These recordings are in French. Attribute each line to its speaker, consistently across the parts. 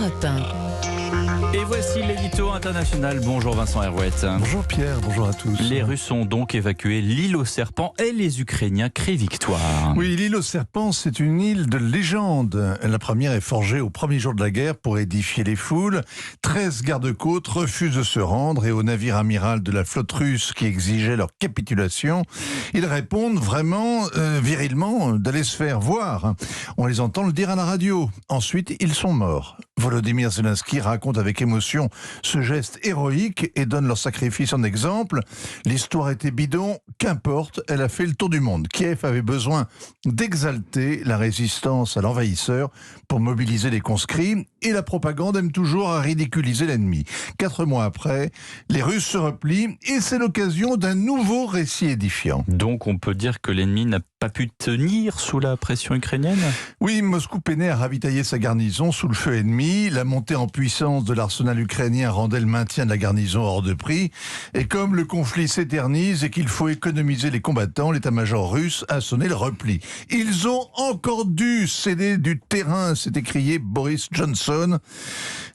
Speaker 1: Europe 1.
Speaker 2: Et voici l'édito international. Bonjour Vincent Hervouette.
Speaker 3: Bonjour Pierre, bonjour à tous.
Speaker 2: Les Russes ont donc évacué l'île aux serpents et les Ukrainiens crient victoire.
Speaker 3: Oui, l'île aux serpents, c'est une île de légende. La première est forgée au premier jour de la guerre pour édifier les foules. 13 gardes-côtes refusent de se rendre et au navire amiral de la flotte russe qui exigeait leur capitulation, ils répondent vraiment virilement d'aller se faire voir. On les entend le dire à la radio. Ensuite, ils sont morts. Volodymyr Zelensky raconte avec émotion ce geste héroïque et donne leur sacrifice en exemple. L'histoire était bidon, qu'importe, elle a fait le tour du monde. Kiev avait besoin d'exalter la résistance à l'envahisseur pour mobiliser les conscrits et la propagande aime toujours à ridiculiser l'ennemi. 4 mois après, les Russes se replient et c'est l'occasion d'un nouveau récit édifiant.
Speaker 2: Donc on peut dire que l'ennemi n'a pas pu tenir sous la pression ukrainienne ?
Speaker 3: Oui, Moscou peinait à ravitailler sa garnison sous le feu ennemi. La montée en puissance de l'arsenal ukrainien rendait le maintien de la garnison hors de prix. Et comme le conflit s'éternise et qu'il faut économiser les combattants, l'état-major russe a sonné le repli. Ils ont encore dû céder du terrain, s'est écrié Boris Johnson.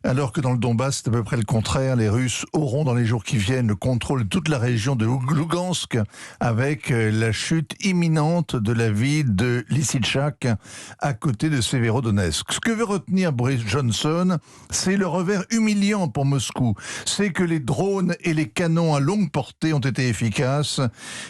Speaker 3: Alors que dans le Donbass, c'est à peu près le contraire. Les Russes auront dans les jours qui viennent le contrôle de toute la région de Lugansk avec la chute imminente de la ville de Lysychansk à côté de Severodonetsk. Ce que veut retenir Boris Johnson, c'est le revers humiliant pour Moscou. C'est que les drones et les canons à longue portée ont été efficaces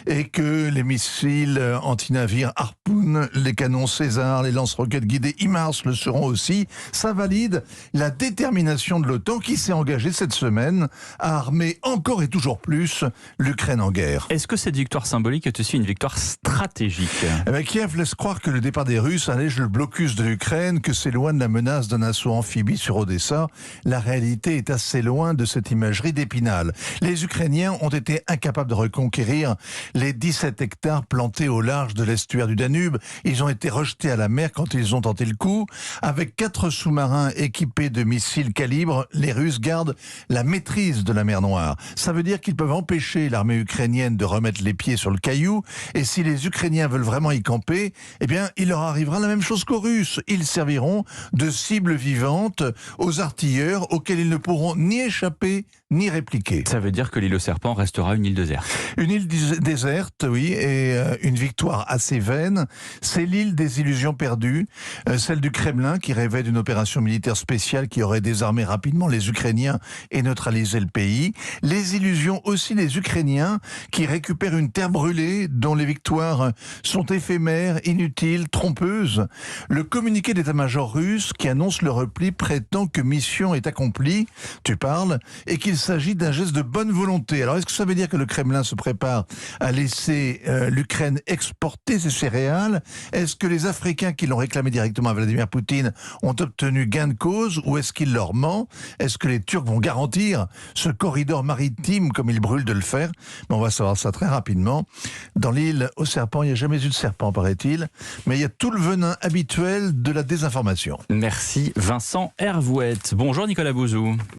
Speaker 3: et que les missiles anti-navires Harpoon, les canons César, les lance-roquettes guidés HIMARS le seront aussi. Ça valide la détermination de l'OTAN qui s'est engagée cette semaine à armer encore et toujours plus l'Ukraine en guerre.
Speaker 2: Est-ce que cette victoire symbolique est aussi une victoire stratégique ?
Speaker 3: Kiev laisse croire que le départ des Russes allège le blocus de l'Ukraine, que s'éloigne la menace d'un assaut amphibie sur Odessa. La réalité est assez loin de cette imagerie d'Épinal. Les Ukrainiens ont été incapables de reconquérir les 17 hectares plantés au large de l'estuaire du Danube. Ils ont été rejetés à la mer quand ils ont tenté le coup. Avec 4 sous-marins équipés de missiles calibre, les Russes gardent la maîtrise de la mer Noire. Ça veut dire qu'ils peuvent empêcher l'armée ukrainienne de remettre les pieds sur le caillou. Et si les Ukrainiens veulent vraiment y camper, eh bien, il leur arrivera la même chose qu'aux Russes. Ils serviront de cible vivante aux artilleurs auxquels ils ne pourront ni échapper ni répliquer.
Speaker 2: Ça veut dire que l'île aux serpents restera une île déserte.
Speaker 3: Une île déserte, oui, et une victoire assez vaine. C'est l'île des illusions perdues, celle du Kremlin qui rêvait d'une opération militaire spéciale qui aurait désarmé rapidement les Ukrainiens et neutralisé le pays. Les illusions aussi des Ukrainiens qui récupèrent une terre brûlée dont les victoires sont éphémères, inutiles, trompeuses. Le communiqué d'état-major russe qui annonce le repli prétend que mission est accomplie, tu parles, et qu'il s'agit d'un geste de bonne volonté. Alors est-ce que ça veut dire que le Kremlin se prépare à laisser l'Ukraine exporter ses céréales ? Est-ce que les Africains qui l'ont réclamé directement à Vladimir Poutine ont obtenu gain de cause ou est-ce qu'il leur ment ? Est-ce que les Turcs vont garantir ce corridor maritime comme ils brûlent de le faire ? Mais on va savoir ça très rapidement. Dans l'île aux serpents, il n'y a jamais eu de serpent, paraît-il, mais il y a tout le venin habituel de la désinformation.
Speaker 2: Merci Vincent Hervouette. Bonjour Nicolas Bouzou.